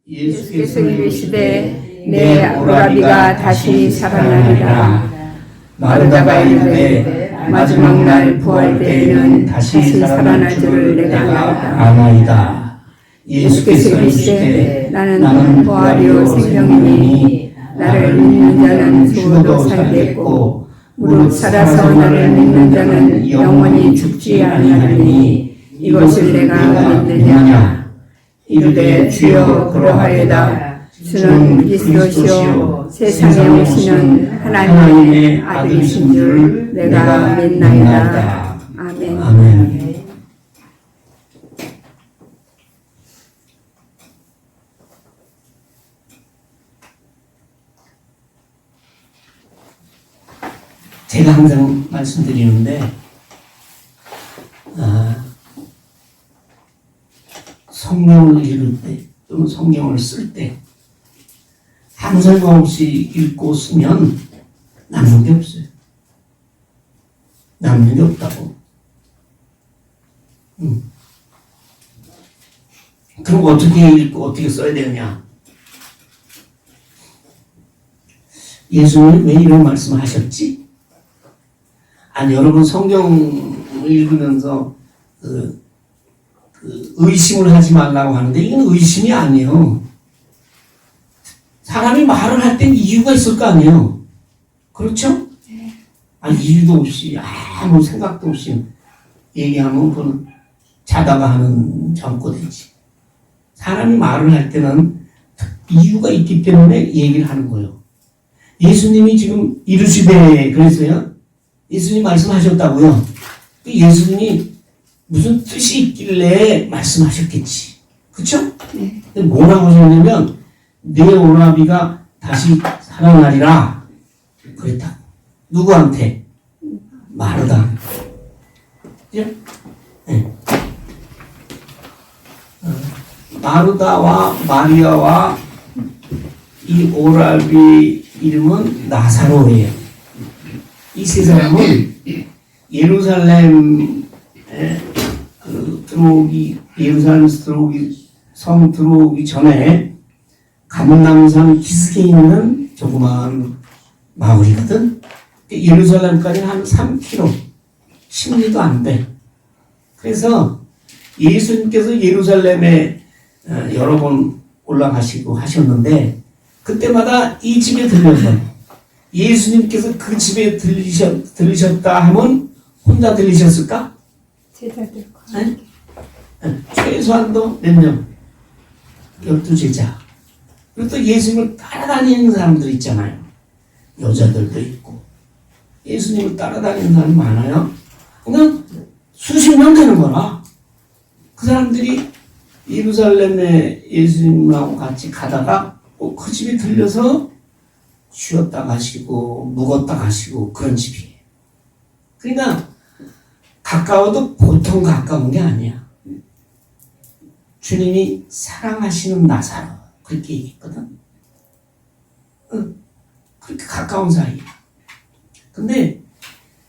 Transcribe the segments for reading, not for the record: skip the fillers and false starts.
예수께서 이르시되 내 오라비가 다시 살아나리라. 마르다가 이르되 마지막 날 부활 때에는 다시 살아날 줄을 내가 아나이다. 예수께서 이르시되 나는 부활이요 생명이니 나를 믿는 자는 죽어도 살겠고 무릇 살아서 나를 믿는 자는 영원히 죽지 아니하리니 이것을 내가 믿느냐. 이르되 주여 그러하여다. 주는 그리스도시요 세상에 오시는 하나님의 아들이신 줄 내가 믿나이다. 아멘. 아멘. 제가 항상 말씀드리는데 성경을 읽을 때 또는 성경을 쓸 때 아무 생각 없이 읽고 쓰면 남는 게 없어요. 남는 게 없다고. 그럼 어떻게 읽고 어떻게 써야 되느냐? 예수님은 왜 이런 말씀을 하셨지? 아니, 여러분 성경을 읽으면서 의심을 하지 말라고 하는데 이건 의심이 아니에요. 사람이 말을 할 땐 이유가 있을 거 아니에요. 그렇죠? 아니, 이유도 없이 아무 생각도 없이 얘기하면 그건 자다가 하는 잠꼬대지. 사람이 말을 할 때는 이유가 있기 때문에 얘기를 하는 거예요. 예수님이 지금 이르시되 그랬어요. 예수님 말씀하셨다고요. 예수님이 무슨 뜻이 있길래 말씀하셨겠지. 그쵸? 네. 뭐라고 하셨냐면 내 오라비가 다시 살아나리라 그랬다. 누구한테? 마르다. 그죠? 네. 마르다와 마리아와 이 오라비 이름은 나사로예요. 이 세 사람은 예루살렘 예루살렘 성 들어오기 전에 감람산 기슭에 있는 조그마한 마을이거든. 예루살렘까지는 한 3km, 10리도 안 돼. 그래서 예수님께서 예루살렘에 여러 번 올라가시고 하셨는데 그때마다 이 집에 들려서 예수님께서 그 집에 들리셨다 하면 혼자 들리셨을까? 제자들과 네? 최소한도 몇 명? 12제자. 그리고 또 예수님을 따라다니는 사람들 있잖아요. 여자들도 있고. 예수님을 따라다니는 사람이 많아요. 그냥 수십 명 되는 거라. 그 사람들이 예루살렘에 예수님하고 같이 가다가 꼭 그 집에 들려서 쉬었다 가시고 묵었다 가시고 그런 집이에요. 그러니까 가까워도 보통 가까운 게 아니야. 주님이 사랑하시는 나사로 그렇게 얘기했거든. 그렇게 가까운 사이야. 근데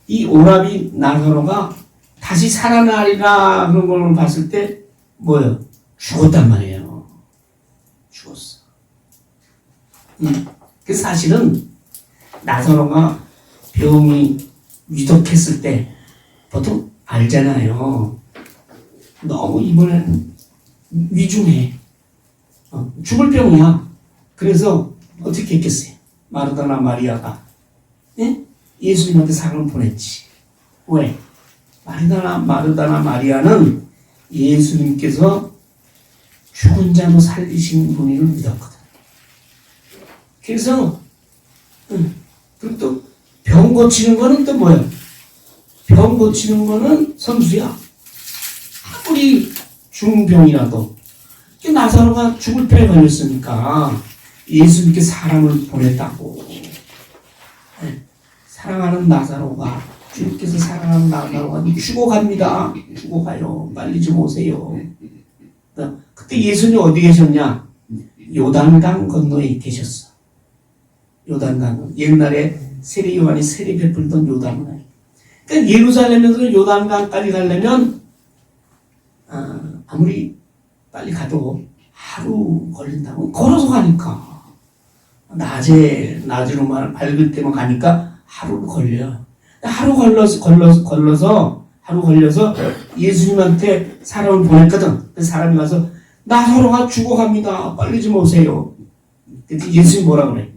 이 오라비 나사로가 다시 살아나리라 그런 걸 봤을 때 뭐예요? 죽었단 말이에요. 죽었어. 그 사실은 나사로가 병이 위독했을 때 보통 알잖아요. 너무 이번에는 위중해. 죽을 병이야. 그래서 어떻게 했겠어요? 마르다나 마리아가 예수님한테 상을 보냈지. 왜? 마르다나 마리아는 예수님께서 죽은 자도 살리신 분을 믿었거든. 그래서 그리고 또 병 고치는 거는 또 뭐야? 병 고치는 거는 선수야. 아무리 죽은 병이라도 나사로가 죽을 병에 걸렸으니까 예수님께 사람을 보냈다고. 사랑하는 나사로가 주님께서 사랑하는 나사로가 죽어갑니다. 죽어가요. 빨리 좀 오세요. 그때 예수님 어디 계셨냐? 요단강 건너에 계셨어. 요단강. 옛날에 세례 요한이 세례 베풀던 요단강. 그러니까 예루살렘에서 요단강까지 가려면 아무리 빨리 가도 하루 걸린다고? 걸어서 가니까. 낮으로만 밝을 때만 가니까 하루 걸려요. 하루 걸려서 예수님한테 사람을 보냈거든. 그 사람이 와서 나사로가 죽어갑니다. 빨리 좀 오세요. 그때 예수님 뭐라 그래?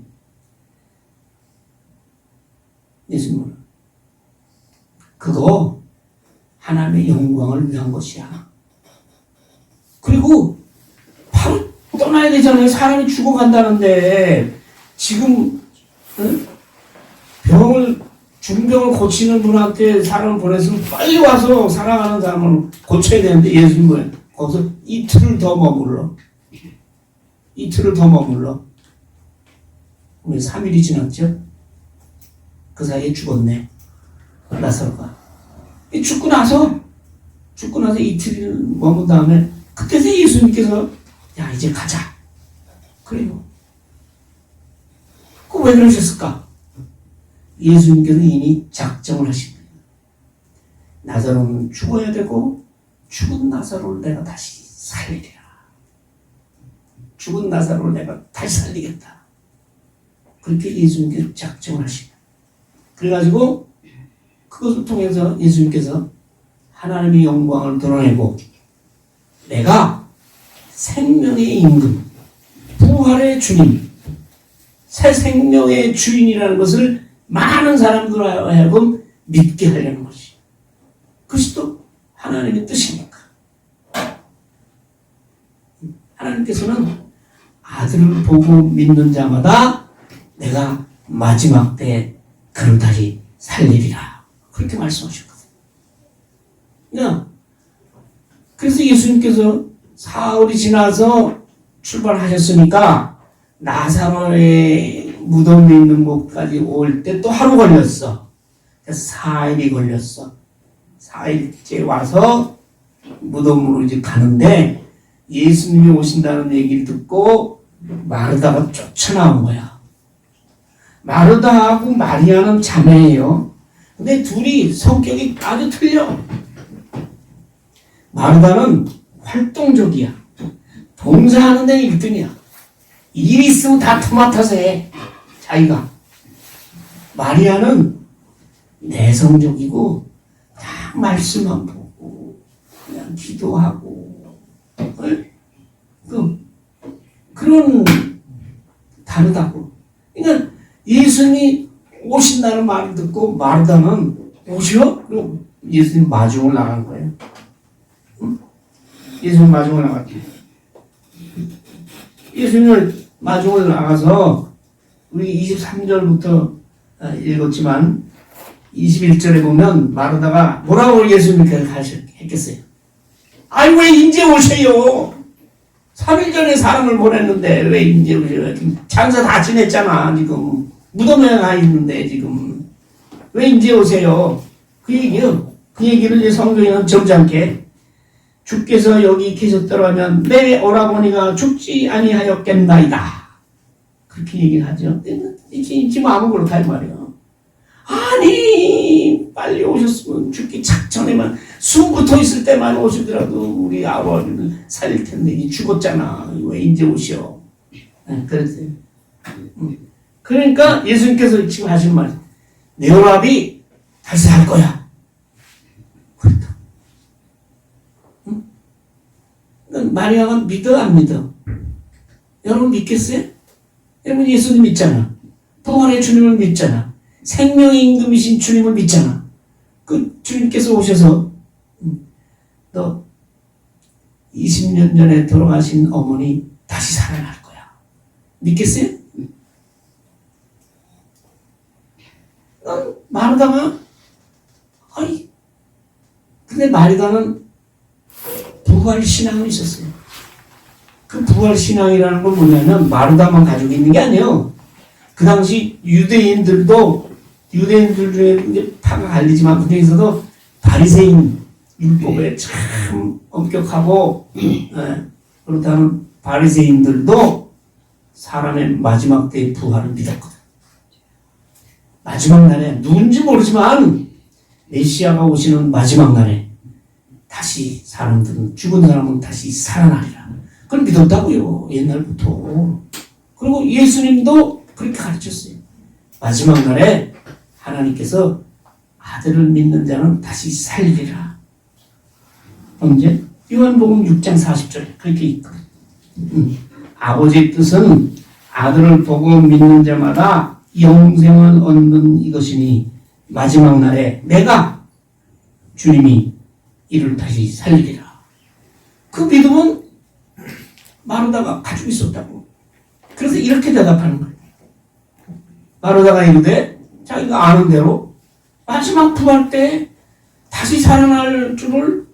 예수님 뭐라? 그거 하나님의 영광을 위한 것이야. 그리고 바로 떠나야 되잖아요. 사람이 죽어간다는데 지금 중병을 고치는 분한테 사람을 보냈으면 빨리 와서 사랑하는 사람을 고쳐야 되는데 예수님 뭐예요? 거기서 이틀을 더 머물러. 우리 3일이 지났죠? 그 사이에 죽었네. 나사로가. 죽고 나서 이틀 머문 다음에 그때서 예수님께서 야 이제 가자. 그래요. 그 왜 그러셨을까? 예수님께서 이미 작정을 하신 거예요. 나사로는 죽어야 되고 죽은 나사로를 내가 다시 살리리라. 죽은 나사로를 내가 다시 살리겠다. 그렇게 예수님께서 작정을 하신 거예요. 그래가지고 그것을 통해서 예수님께서 하나님의 영광을 드러내고 내가 생명의 임금, 부활의 주님, 새 생명의 주인이라는 것을 많은 사람들로 하여금 믿게 하려는 것이. 그것이 또 하나님의 뜻이니까. 하나님께서는 아들을 보고 믿는 자마다 내가 마지막 때에 그를 다시 살리리라. 그렇게 말씀하셨거든요. 그래서 예수님께서 사흘이 지나서 출발하셨으니까 나사로의 무덤에 있는 곳까지 올 때 또 하루 걸렸어. 그래서 4일이 걸렸어. 4일째 와서 무덤으로 이제 가는데 예수님이 오신다는 얘기를 듣고 마르다가 쫓아나온 거야. 마르다하고 마리아는 자매예요. 근데 둘이 성격이 아주 틀려. 마르다는 활동적이야. 봉사하는 데는 1등이야. 일 있으면 다 토맡아서 해. 자기가. 마리아는 내성적이고 딱 말씀만 보고 그냥 기도하고 그런 다르다고. 그러니까 예수님이 오신다는 말을 듣고 마르다는 오셔? 그럼 예수님 마중을 나간 거예요. 예수님 마중을 나갔지. 예수님을 마중을 나가서 우리 23절부터 읽었지만 21절에 보면 마르다가 뭐라고 예수님께 했겠어요? 아니 왜 이제 오세요? 3일 전에 사람을 보냈는데 왜 이제 오세요? 장사 다 지냈잖아. 지금 무덤에 가 있는데 지금 왜 이제 오세요? 그 얘기요. 그 얘기를 이제 성경에는 점잖게 주께서 여기 계셨더라면 내 오라버니가 죽지 아니하였겠나이다. 그렇게 얘기를 하죠. 지금 아무 그렇다 이 말이에요. 아니 빨리 오셨으면 죽기 작전에만 숨 붙어 있을 때만 오시더라도 우리 아버지를 살릴 텐데 죽었잖아. 왜 이제 오시오? 그랬어요. 그러니까 예수님께서 지금 하신 말, 내 오라비 다시 살 거야. 그렇다. 마리아가 믿어 안 믿어? 여러분 믿겠어요? 여러분 예수님 믿잖아. 부활의 주님을 믿잖아. 생명의 임금이신 주님을 믿잖아. 그 주님께서 오셔서 너 20년 전에 돌아가신 어머니 다시 살아날 거야. 믿겠어요? 마르다가 아니 근데 마르다는 부활 신앙이 있었어요. 그 부활 신앙이라는 건 뭐냐면 마르다만 가지고 있는 게 아니에요. 그 당시 유대인들 중에 이제 파가 갈리지만 그 중에서도 바리새인 율법에 참 엄격하고 그렇다는 바리새인들도 사람의 마지막 때의 부활을 믿었거든. 마지막 날에 누군지 모르지만 메시아가 오시는 마지막 날에 다시 사람들은 죽은 사람은 다시 살아나리라. 그걸 믿었다고요. 옛날부터. 그리고 예수님도 그렇게 가르쳤어요. 마지막 날에 하나님께서 아들을 믿는 자는 다시 살리리라. 언제? 요한복음 6장 40절에 그렇게 있거든. 아버지의 뜻은 아들을 보고 믿는 자마다 영생을 얻는 이것이니 마지막 날에 내가 주님이 이를 다시 살리리라. 그 믿음은 마르다가 가지고 있었다고. 그래서 이렇게 대답하는 거예요. 마르다가 이르되 자기가 아는 대로 마지막 부활 때 다시 살아날 줄을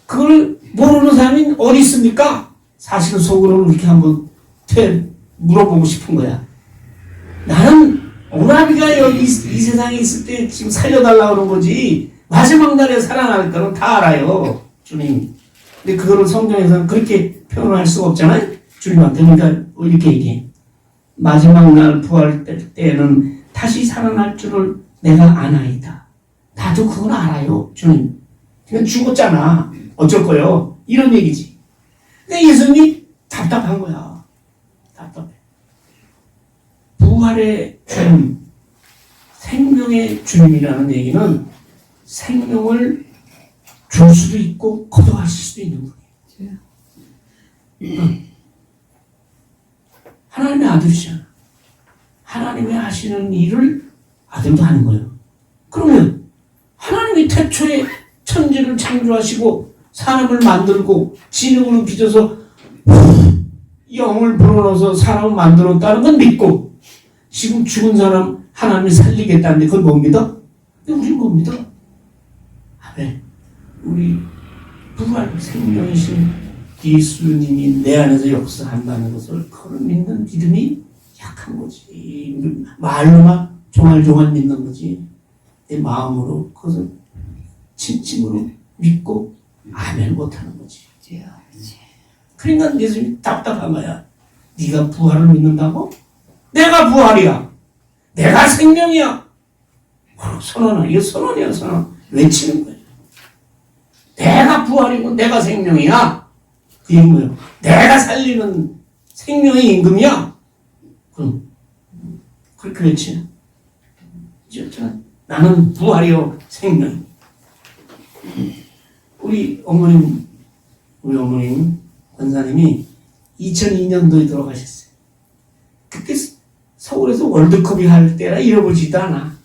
그걸 모르는 사람이 어디 있습니까? 사실은 속으로는 이렇게 한번 물어보고 싶은 거야. 나는 오라비가 여기 이 세상에 있을 때 지금 살려달라고 그런 거지 마지막 날에 살아날 거는 다 알아요. 주님. 근데 그거를 성경에서는 그렇게 표현할 수가 없잖아요. 주님한테. 그러니까 이렇게 얘기해. 마지막 날 부활 때는 다시 살아날 줄을 내가 아나이다. 나도 그걸 알아요. 주님. 그냥 죽었잖아. 어쩔 거요. 이런 얘기지. 근데 예수님이 답답한 거야. 답답해. 부활의 주님, 생명의 주님이라는 얘기는 생명을 줄 수도 있고 거둬가실 수도 있는 분이에요. 하나님의 아들이잖아. 하나님이 하시는 일을 아들도 하는 거예요. 그러면 하나님이 태초에 천지를 창조하시고 사람을 만들고 진흙으로 빚어서 영을 불어넣어서 사람을 만들었다는 건 믿고 지금 죽은 사람 하나님이 살리겠다는데 그걸 못 믿어? 근데 우리는 못 믿어. 왜? 우리 부활 생명이신 예수님이 내 안에서 역사한다는 것을 그걸 믿는 믿음이 약한 거지. 말로만 조말조말 믿는 거지. 내 마음으로 그것을 진심으로 믿고 아멘 못하는 거지. 그러니까 예수님이 답답한 거야. 네가 부활을 믿는다고? 내가 부활이야. 내가 생명이야. 선언아. 이거 선언이야, 선언. 외치는 거야. 내가 부활이고 내가 생명이야. 그게 뭐예요? 내가 살리는 생명의 임금이야. 그럼 그렇게 외치는. 나는 부활이요 생명. 우리 어머님 권사님이 2002년도에 돌아가셨어요. 그때 서울에서 월드컵이 할 때라 잃어보지도 않아.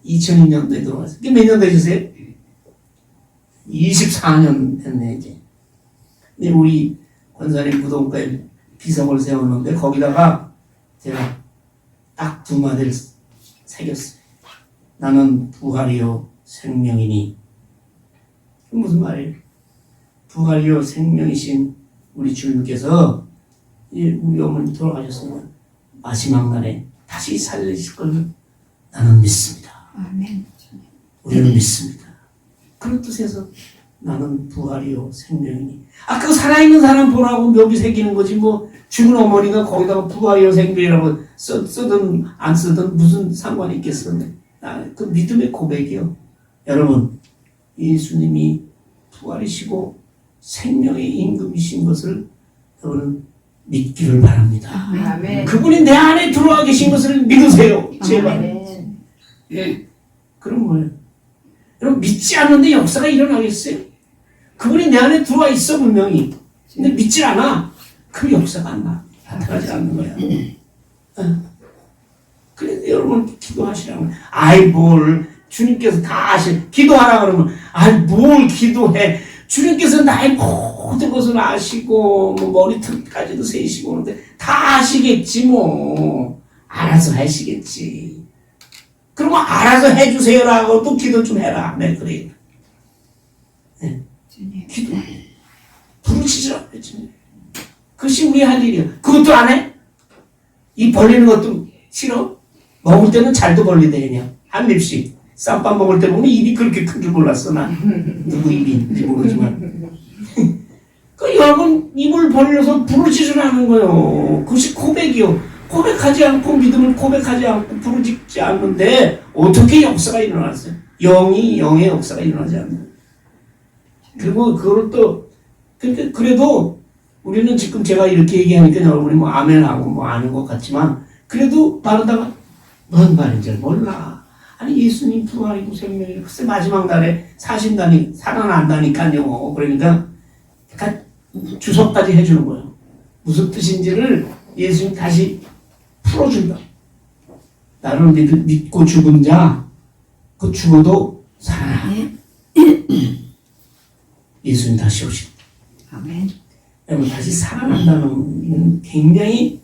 2002년도에 돌아가셨어요. 그게 몇 년 되셨어요? 24년 됐네 이제. 근데 우리 권사님 무덤가에 비석을 세웠는데 거기다가 제가 딱 두 마디를 새겼어요. 나는 부활이요 생명이니. 무슨 말이에요? 부활이요 생명이신 우리 주님께서 우리 어머니 돌아가셨으면 마지막 날에 다시 살리실 걸 나는 믿습니다. 아멘. 우리는 믿습니다. 그런 뜻에서 나는 부활이요 생명이니. 그거 살아있는 사람 보라고 묘비 새기는 거지 뭐 죽은 어머니가 거기다가 부활이요 생명이라고 쓰든 안 쓰든 무슨 상관이 있겠어. 그 믿음의 고백이요. 여러분 예수님이 부활이시고 생명의 임금이신 것을 여러분 믿기를 바랍니다. 아멘. 그분이 내 안에 들어와 계신 것을 믿으세요. 제발. 예, 그런 거예요. 여러분 믿지 않는데 역사가 일어나겠어요? 그분이 내 안에 들어와 있어 분명히. 근데 믿질 않아. 그 역사가 안 나타나지 않는 거야. 그래서 여러분 기도하시라고. 뭘 주님께서 다 기도하라 그러면 뭘 기도해. 주님께서 나의 모든 것을 아시고 뭐 머리털까지도 세시고 그런데 다 아시겠지 뭐. 알아서 하시겠지. 그러면 알아서 해주세요라고 또 기도 좀 해라. 네, 그래요. 네. 기도. 부르짖으라고 했지. 그것이 우리 할 일이야. 그것도 안 해? 입 벌리는 것도 싫어? 먹을 때는 잘도 벌리대 그냥. 한 입씩. 쌈밥 먹을 때 보면 입이 그렇게 큰 줄 몰랐어 나. 누구 입인지 모르지만. 그 여러분 입을 벌려서 부르짖으라는 거예요. 그것이 고백이요. 고백하지 않고 믿음을 고백하지 않고 부르짖지 않는데 어떻게 역사가 일어났어요? 영의 역사가 일어나지 않는. 그리고 그걸 또 그래도 우리는 지금 제가 이렇게 얘기하니까 여러분이 뭐 아멘하고 뭐 아는 것 같지만 그래도 바르다가 뭔 말인지 몰라. 아니 예수님 부활이고 생명이고 글쎄 마지막 날에 사신다니 살아난다니까요. 그러니까 주석까지 해주는 거예요. 무슨 뜻인지를 예수님 다시 풀어준다. 나를 믿고 죽은 자, 그 죽어도 살아나. 예수님 다시 오신다. 아멘. 여러분 다시 살아난다는 건 굉장히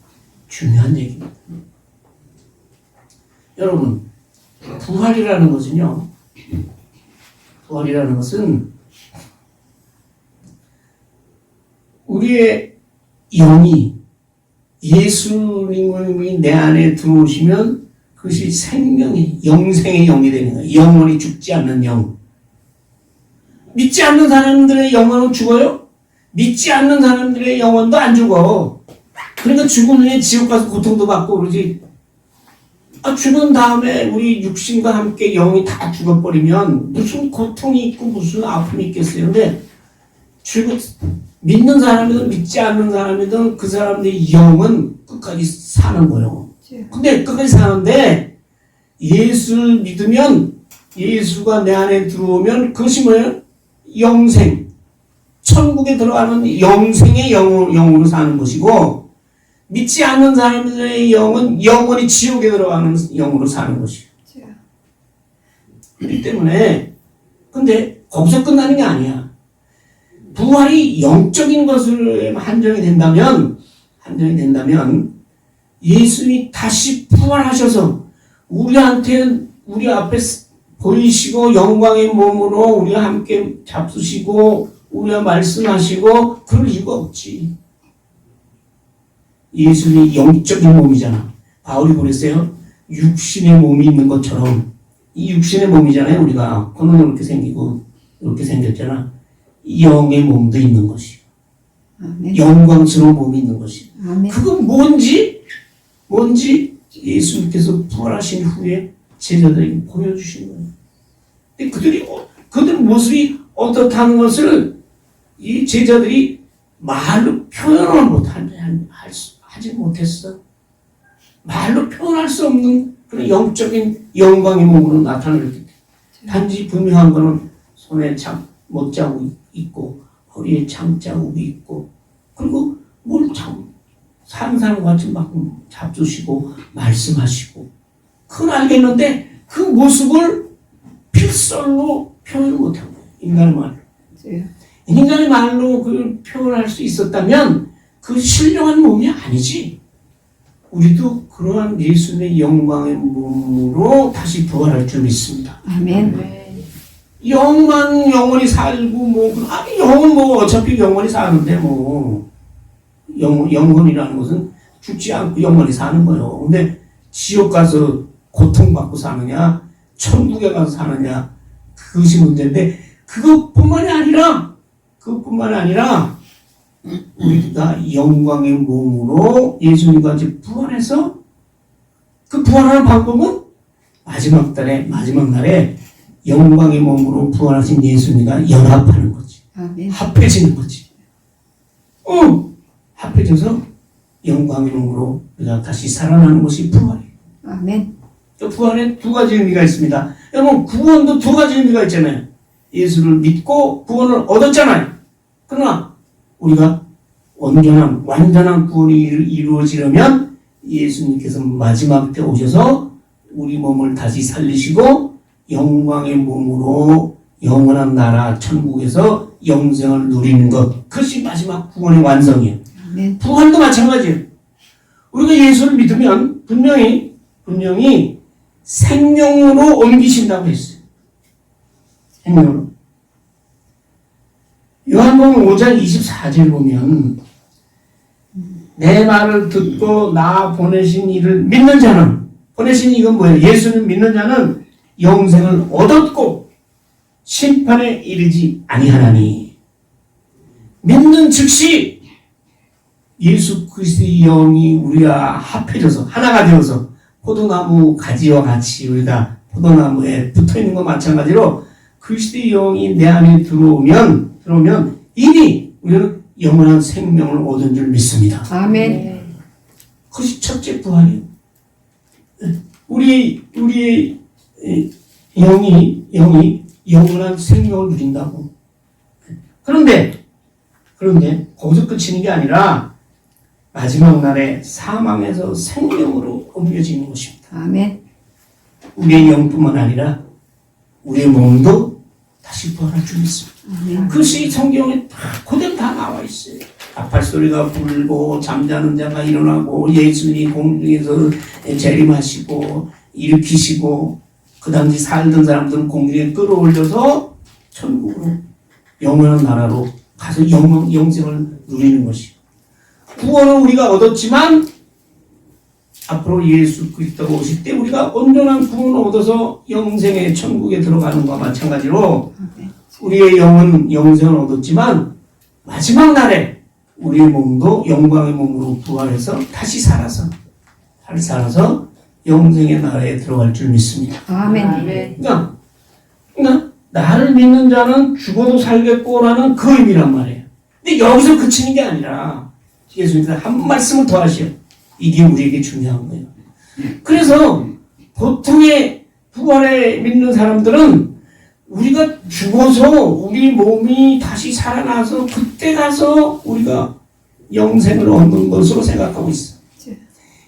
중요한 얘기입니다. 여러분 부활이라는 것은요. 부활이라는 것은 우리의 영이 예수님이 내 안에 들어오시면 그것이 생명이 영생의 영이 되는 거예요. 영원히 죽지 않는 영. 믿지 않는 사람들의 영혼은 죽어요? 믿지 않는 사람들의 영혼도 안 죽어. 그러니까 죽은 후에 지옥 가서 고통도 받고 그러지. 죽은 다음에 우리 육신과 함께 영이 다 죽어버리면 무슨 고통이 있고 무슨 아픔이 있겠어요. 근데 믿는 사람이든 믿지 않는 사람이든 그 사람들의 영은 끝까지 사는 거예요. 근데 끝까지 사는데 예수를 믿으면 예수가 내 안에 들어오면 그것이 뭐예요? 영생. 천국에 들어가는 영생의 영으로 사는 것이고 믿지 않는 사람들의 영은 영원히 지옥에 들어가는 영으로 사는 것이에요. 그렇기 때문에 근데 거기서 끝나는 게 아니야. 부활이 영적인 것을 한정이 된다면 예수님이 다시 부활하셔서 우리한테 우리 앞에 보이시고 영광의 몸으로 우리와 함께 잡수시고 우리와 말씀하시고 그럴 이유가 없지. 예수님이 영적인 몸이잖아. 바울이 그랬어요. 육신의 몸이 있는 것처럼 이 육신의 몸이잖아요. 우리가 코는 이렇게 생기고 이렇게 생겼잖아. 영의 몸도 있는 것이요. 아멘. 영광스러운 몸이 있는 것이요. 아멘. 그건 뭔지 예수님께서 부활하신 후에 제자들에게 보여주신 거예요. 근데 그들 모습이 어떻다는 것을 이 제자들이 말로 표현을 하지 못했어. 말로 표현할 수 없는 그런 영적인 영광의 몸으로 나타났기 단지 분명한 거는 손에 못자국이 있고 허리에 창자국이 있고 그리고 사는 사람 같이 막 잡수시고 말씀하시고 그건 알겠는데 그 모습을 필설로 표현을 못한 거예요. 인간의 말로. 인간의 말로 그걸 표현할 수 있었다면 그 신령한 몸이 아니지. 우리도 그러한 예수님의 영광의 몸으로 다시 부활할 줄 믿습니다. 아멘. 영만 영원히 살고 영은 어차피 영원히 사는데 영혼이라는 것은 죽지 않고 영원히 사는 거예요. 근데 지옥 가서 고통받고 사느냐 천국에 가서 사느냐 그것이 문제인데 그것뿐만이 아니라 우리가 영광의 몸으로 예수님과 같이 부활해서 그 부활하는 방법은 마지막 날에 영광의 몸으로 부활하신 예수님과 연합하는 거지. 아멘. 합해지는 거지. 합해져서 영광의 몸으로 우리가 다시 살아나는 것이 부활이에요. 아멘. 부활에 두 가지 의미가 있습니다. 여러분 구원도 두 가지 의미가 있잖아요. 예수를 믿고 구원을 얻었잖아요. 그러나 우리가 완전한 구원이 이루어지려면 예수님께서 마지막 때 오셔서 우리 몸을 다시 살리시고 영광의 몸으로 영원한 나라 천국에서 영생을 누리는 것 그것이 마지막 구원의 완성이에요. 아멘. 부활도 마찬가지예요. 우리가 예수를 믿으면 분명히 생명으로 옮기신다고 했어요. 생명으로. 요한복음 5장 24절 보면 내 말을 듣고 나 보내신 이를 믿는 자는 보내신 이건 뭐예요? 예수를 믿는 자는 영생을 얻었고 심판에 이르지 아니하나니 믿는 즉시 예수 그리스도의 영이 우리와 합해져서 하나가 되어서 포도나무 가지와 같이 우리가 포도나무에 붙어있는 것 마찬가지로 그리스도의 영이 내 안에 들어오면 이미 우리는 영원한 생명을 얻은 줄 믿습니다. 아멘. 그것이 첫째 부활이에요. 우리의 영이 영원한 생명을 누린다고. 그런데 거기서 끝이는 게 아니라 마지막 날에 사망에서 생명으로 옮겨지는 것입니다. 아멘. 우리의 영뿐만 아니라 우리의 몸도 다시 부활할 줄 믿습니다. 아멘. 그것이 성경에 다 그대로 다 나와 있어요. 나팔 소리가 불고 잠자는 자가 일어나고 예수님이 공중에서 재림하시고 일으키시고 그 당시 살던 사람들은 공중에 끌어올려서 천국으로 영원한 나라로 가서 영생을 누리는 것이고, 구원은 우리가 얻었지만 앞으로 예수 그리스도가 오실 때 우리가 온전한 구원을 얻어서 영생의 천국에 들어가는 것과 마찬가지로 우리의 영은 영생을 얻었지만 마지막 날에 우리의 몸도 영광의 몸으로 부활해서 다시 살아서 영생의 나라에 들어갈 줄 믿습니다. 아멘. 그러니까 나를 믿는 자는 죽어도 살겠고라는 그 의미란 말이에요. 근데 여기서 그치는 게 아니라 예수님께서 한 말씀을 더 하셔요. 이게 우리에게 중요한 거예요. 그래서 보통의 부활에 믿는 사람들은 우리가 죽어서 우리 몸이 다시 살아나서 그때 가서 우리가 영생을 얻는 것으로 생각하고 있어.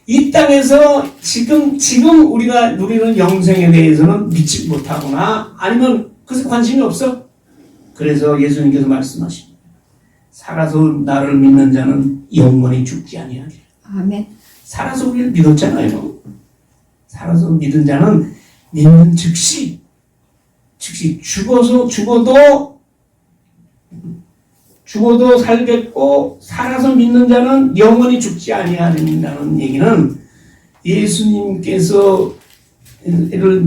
이 땅에서 지금 우리가 누리는 영생에 대해서는 믿지 못하거나 아니면 그것에 관심이 없어. 그래서 예수님께서 말씀하십니다. 살아서 나를 믿는 자는 영원히 죽지 아니하리라. 아멘. 살아서 우리를 믿었잖아요. 살아서 믿은 자는 믿는 즉시 죽어도 살겠고 살아서 믿는 자는 영원히 죽지 아니하리라는 얘기는 예수님께서 우리들은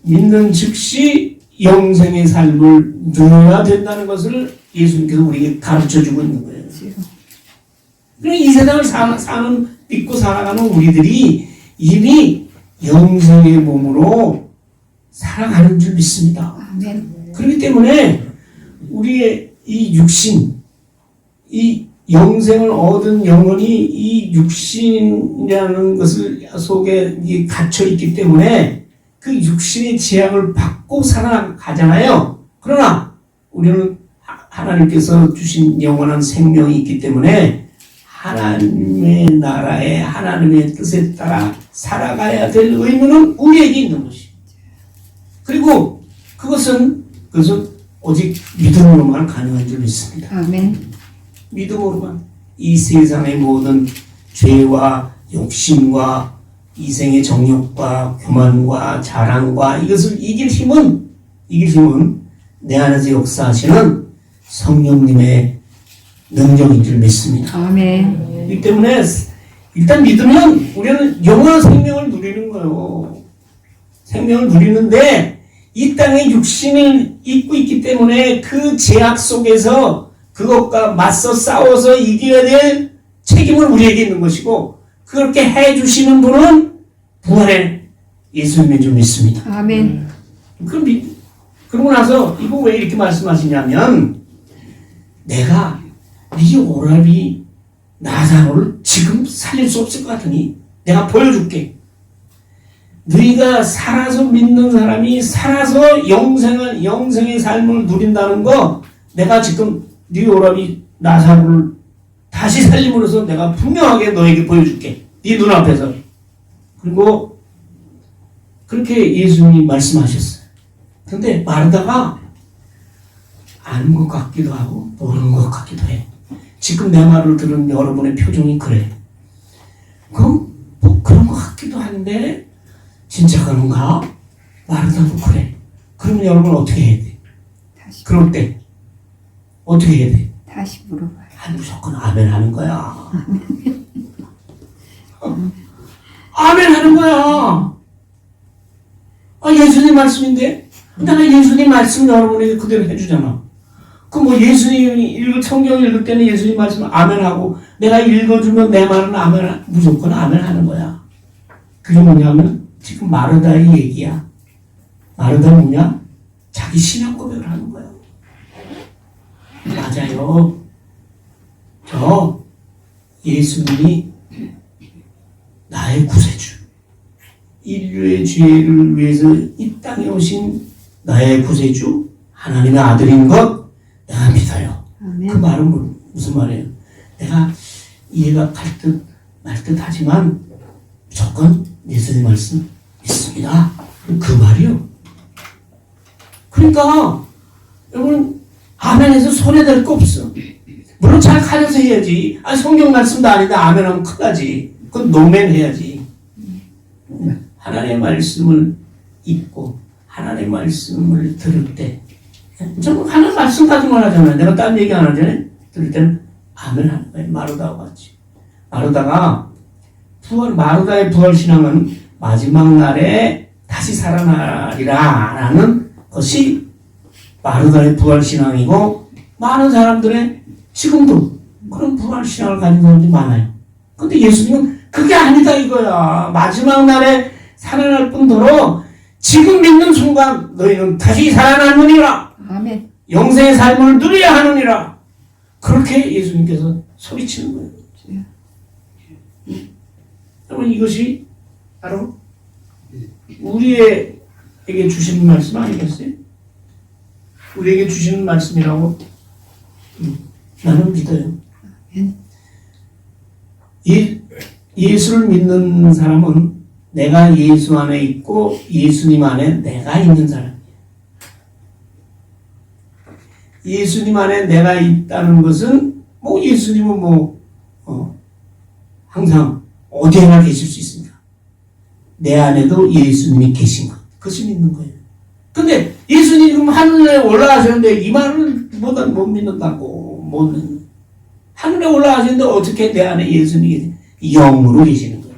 믿는 즉시 영생의 삶을 누려야 된다는 것을 예수님께서 우리에게 가르쳐주고 있는 거예요. 그러니까 이 세상을 믿고 살아가는 우리들이 이미 영생의 몸으로 살아가는 줄 믿습니다. 아멘. 그렇기 때문에 우리의 이 육신, 이 영생을 얻은 영혼이 이 육신이라는 것을 속에 갇혀 있기 때문에 그 육신의 제약을 받고 살아가잖아요. 그러나 우리는 하나님께서 주신 영원한 생명이 있기 때문에 하나님의 나라에 하나님의 뜻에 따라 살아가야 될 의무는 우리에게 있는 것입니다. 그리고 그것은 오직 믿음으로만 가능한 줄 믿습니다. 아멘. 믿음으로만 이 세상의 모든 죄와 욕심과 이생의 정욕과 교만과 자랑과 이것을 이길 힘은 내 안에서 역사하시는 성령님의 능력인 줄 믿습니다. 아멘. 이 때문에 일단 믿으면 우리는 영원한 생명을 누리는 거예요. 생명을 누리는데 이 땅에 육신을 입고 있기 때문에 그 제약 속에서 그것과 맞서 싸워서 이겨야 될 책임은 우리에게 있는 것이고 그렇게 해주시는 분은 부활의 예수님인 줄 믿습니다. 아멘. 그러고 나서 이거 왜 이렇게 말씀하시냐면 내가 네 오라비 나사로를 지금 살릴 수 없을 것 같으니 내가 보여줄게. 너희가 살아서 믿는 사람이 살아서 영생의 삶을 누린다는 거 내가 지금 네 오라비 나사로를 다시 살림으로써 내가 분명하게 너에게 보여줄게. 네 눈앞에서. 그리고 그렇게 예수님이 말씀하셨어요. 근데 마르다가 아는 것 같기도 하고 모르는 것 같기도 해. 지금 내 말을 들은 여러분의 표정이 그래. 그럼 뭐 그런 것 같기도 한데 진짜 그런가? 마르다도 그래. 그러면 여러분 어떻게 해야 돼? 그럴 때 어떻게 해야 돼? 다시 물어봐요. 무조건 아멘 하는 거야. 아멘 하는 거야. 예수님 말씀인데 내가 예수님 말씀 여러분에게 그대로 해주잖아. 그 뭐 예수님이 성경 읽을 때는 예수님 말씀 아멘하고 내가 읽어주면 내 말은 무조건 아멘 하는 거야. 그게 뭐냐면 지금 마르다의 얘기야. 마르다는 뭐냐? 자기 신앙 고백을 하는 거야. 맞아. 맞아요. 저 예수님이 나의 구세주, 인류의 죄를 위해서 이 땅에 오신 나의 구세주, 하나님의 아들인 것 내가 믿어요. 아멘. 그 말은 무슨 말이에요? 내가 이해가 갈 듯 말 듯 하지만 무조건 예수님 말씀 믿습니다. 그 말이요. 그러니까 여러분 아멘해서 손해될 거 없어. 물론 잘 가려서 해야지. 성경 말씀도 아닌데 아멘하면 큰일 나지. 그건 노멘 해야지. 하나님의 말씀을 읽고 하나님의 말씀을 들을 때 저는 하나님 말씀 가지고만 하잖아요. 내가 딴 얘기 안 하잖아요. 들을 때는 아멘 하는 거예요. 마르다와 같이. 마르다가 마르다의 부활신앙은 마지막 날에 다시 살아나리라 라는 것이 마르다의 부활신앙이고 많은 사람들의 지금도 그런 부활신앙을 가진 사람들이 많아요. 근데 예수님은 그게 아니다 이거야. 마지막 날에 살아날 뿐더러 지금 믿는 순간 너희는 다시 살아나느니라. 아멘. 영생의 삶을 누려야 하느니라. 그렇게 예수님께서 소리치는 거예요. 여러분 이것이 바로 우리에게 주시는 말씀 아니겠어요? 우리에게 주시는 말씀이라고 나는 믿어요. 예수를 믿는 사람은 내가 예수 안에 있고 예수님 안에 내가 있는 사람이에요. 예수님 안에 내가 있다는 것은 예수님은 항상 어디에나 계실 수 있습니다. 내 안에도 예수님이 계신 것. 그것이 믿는 거예요. 근데 예수님이 그럼 하늘에 올라가셨는데 이 말을 못 믿는다고. 못 믿는. 하늘에 올라가셨는데 어떻게 내 안에 예수님이 영으로 계시는 거예요.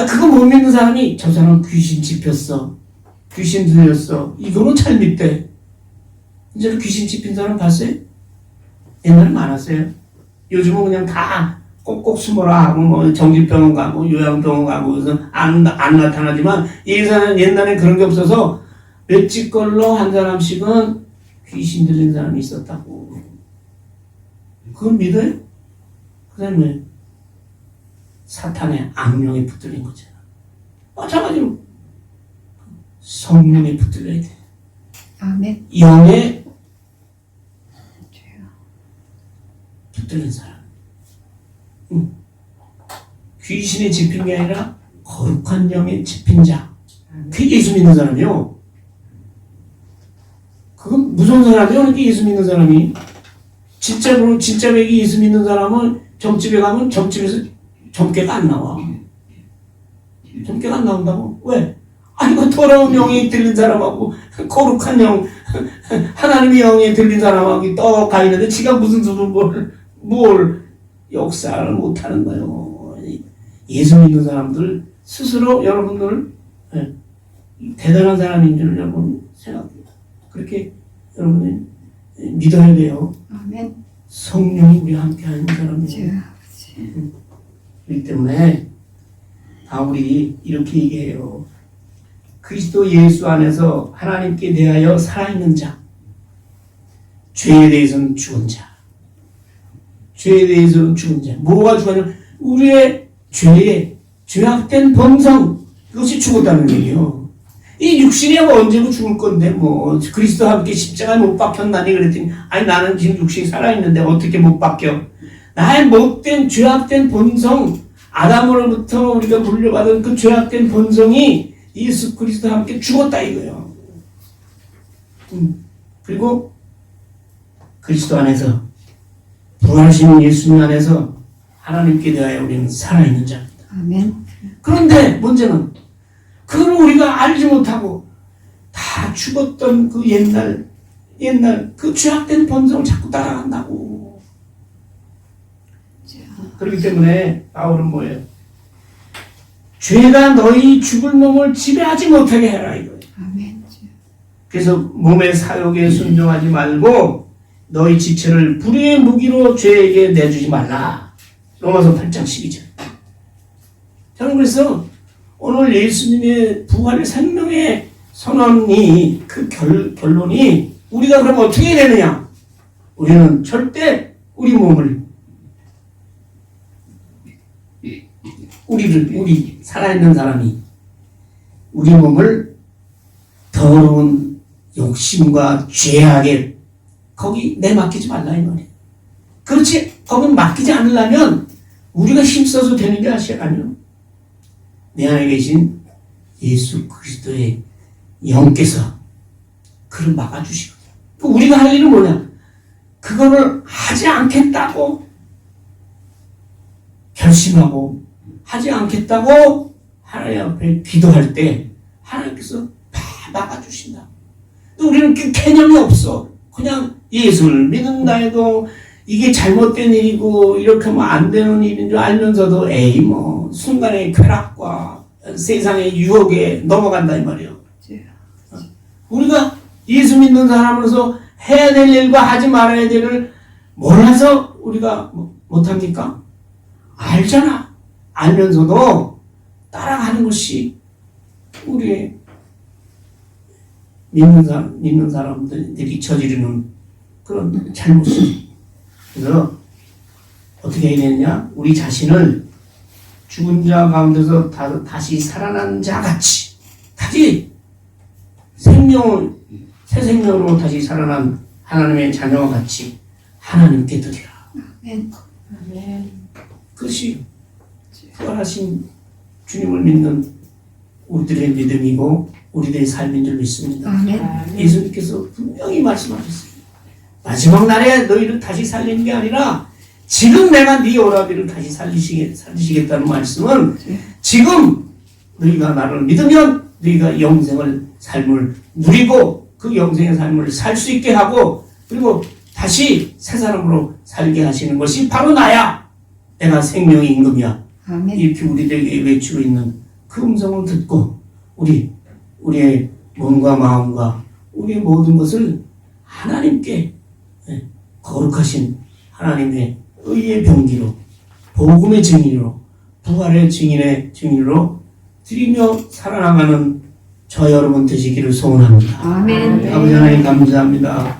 그거 못 믿는 사람이 저 사람 귀신 집혔어. 귀신 들렸어. 이거는 잘 믿대. 이제 귀신 집힌 사람 봤어요? 옛날에 많았어요. 요즘은 그냥 다 꼭꼭 숨어라 하고 정신병원 가고 요양병원 가고 그래서 안 나타나지만 옛날에 그런 게 없어서 몇십 걸로 한 사람씩은 귀신 들린 사람이 있었다고. 그건 믿어요? 그 다음에 사탄의 악령에 붙들린 거잖아. 마찬가지로 성령에 붙들려야 돼. 아멘. 영에 붙들린 사람. 귀신에 집힌 게 아니라 거룩한 영에 집힌 자. 그게 예수 믿는 사람이요. 그건 무서운 사람이요. 그렇게 예수 믿는 사람이. 진짜 백이 예수 믿는 사람은 점집에 가면 점집에서 점괘가 안 나와. 점괘가 안 나온다고? 왜? 그 더러운 영에 들린 사람하고 거룩한 영, 하나님의 영에 들린 사람하고 떡가 있는데 지가 무슨 수를 뭘 역사를 못하는 거예요. 예수 믿는 사람들 스스로 여러분들 대단한 사람인 줄 여러분 생각해요. 그렇게 여러분이 믿어야 돼요. 아멘. 성령이 우리와 함께 하는 사람이에요. 그렇기 때문에 바울이 이렇게 얘기해요. 그리스도 예수 안에서 하나님께 대하여 살아있는 자, 죄에 대해서는 죽은 자. 죄에 대해서는 죽은 자. 뭐가 죽었냐면 우리의 죄에 죄악된 본성, 그것이 죽었다는 얘기예요. 이 육신이 언제고 죽을 건데 그리스도와 함께 십자가에 못 박혔나니 그랬더니 나는 지금 육신이 살아있는데 어떻게 못 박혀. 나의 못된 죄악된 본성, 아담으로부터 우리가 물려받은 그 죄악된 본성이 예수 그리스도와 함께 죽었다 이거예요. 그리고 그리스도 안에서 부활하시는 예수님 안에서 하나님께 대하여 우리는 살아있는 자입니다. 아멘. 그런데 문제는 그걸 우리가 알지 못하고 다 죽었던 그 옛날 그 죄악된 본성을 자꾸 따라간다고. 그렇기 때문에 바울은 뭐예요? 죄가 너희 죽을 몸을 지배하지 못하게 해라 이거예요. 아멘. 그래서 몸의 사욕에 순종하지 말고 너희 지체를 불의의 무기로 죄에게 내주지 말라. 로마서 8장 12절. 저는 그래서 오늘 예수님의 부활의 생명의 선언이 그 결론이 우리가 그럼 어떻게 해야 되느냐? 우리는 절대 우리 몸을 우리 살아있는 사람이 우리 몸을 더러운 욕심과 죄악에 거기 내맡기지 말라 이 말이에요. 그렇지 거기 맡기지 않으려면 우리가 힘써서 되는 게 아니에요. 내 안에 계신 예수 그리스도의 영께서 그를 막아주시거든요. 우리가 할 일은 뭐냐? 그거를 하지 않겠다고 결심하고 하지 않겠다고 하나님 앞에 기도할 때 하나님께서 다 막아주신다. 또 우리는 그 개념이 없어. 그냥 예수를 믿는다 해도 이게 잘못된 일이고 이렇게 하면 안 되는 일인 줄 알면서도 에이 뭐 순간의 쾌락과 세상의 유혹에 넘어간다 이 말이에요. 우리가 예수 믿는 사람으로서 해야 될 일과 하지 말아야 될 일을 몰라서 우리가 못합니까? 알잖아. 알면서도 따라가는 것이 우리 믿는 사람들이 저지르는 그런 잘못이에요. 그래서 어떻게 해야 되느냐? 우리 자신을 죽은 자 가운데서 다시 살아난 자 같이 다시 새 생명으로 다시 살아난 하나님의 자녀와 같이 하나님께 드리라. 아멘. 그것이 부활하신 주님을 믿는 우리들의 믿음이고 우리들의 삶인 줄 믿습니다. 아멘. 예수님께서 분명히 말씀하셨습니다. 마지막 날에 너희를 다시 살리는 게 아니라 지금 내가 네 오라비를 다시 살리시겠다는 말씀은 지금 너희가 나를 믿으면 너희가 영생을 삶을 누리고 그 영생의 삶을 살 수 있게 하고 그리고 다시 새 사람으로 살게 하시는 것이 바로 나야. 내가 생명의 임금이야. 아멘. 이렇게 우리에게 외치고 있는 그 음성을 듣고 우리의 몸과 마음과 우리의 모든 것을 하나님께 거룩하신 하나님의 의의 병기로 복음의 증인으로 부활의 증인의 증인으로 드리며 살아나가는 저 여러분 되시기를 소원합니다. 아멘. 아버지 하나님 감사합니다.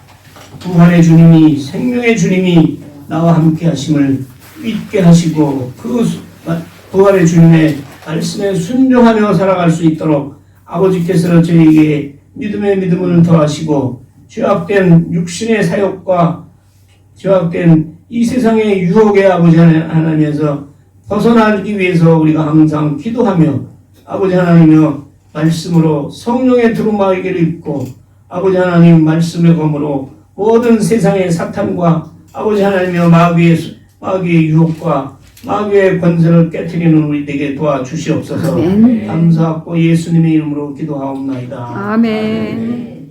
부활의 주님이 생명의 주님이 나와 함께 하심을 믿게 하시고 그 부활의 주님의 말씀에 순종하며 살아갈 수 있도록 아버지께서 저희에게 믿음의 믿음을 더하시고 죄악된 육신의 사욕과 죄악된 이 세상의 유혹의 아버지 하나님에서 벗어나기 위해서 우리가 항상 기도하며 아버지 하나님이여 말씀으로 성령의 두루마기를 입고 아버지 하나님 말씀의 검으로 모든 세상의 사탄과 아버지 하나님이여 마귀의 유혹과 마귀의 권세를 깨트리는 우리에게 도와주시옵소서. 아멘. 감사하고 예수님의 이름으로 기도하옵나이다. 아멘.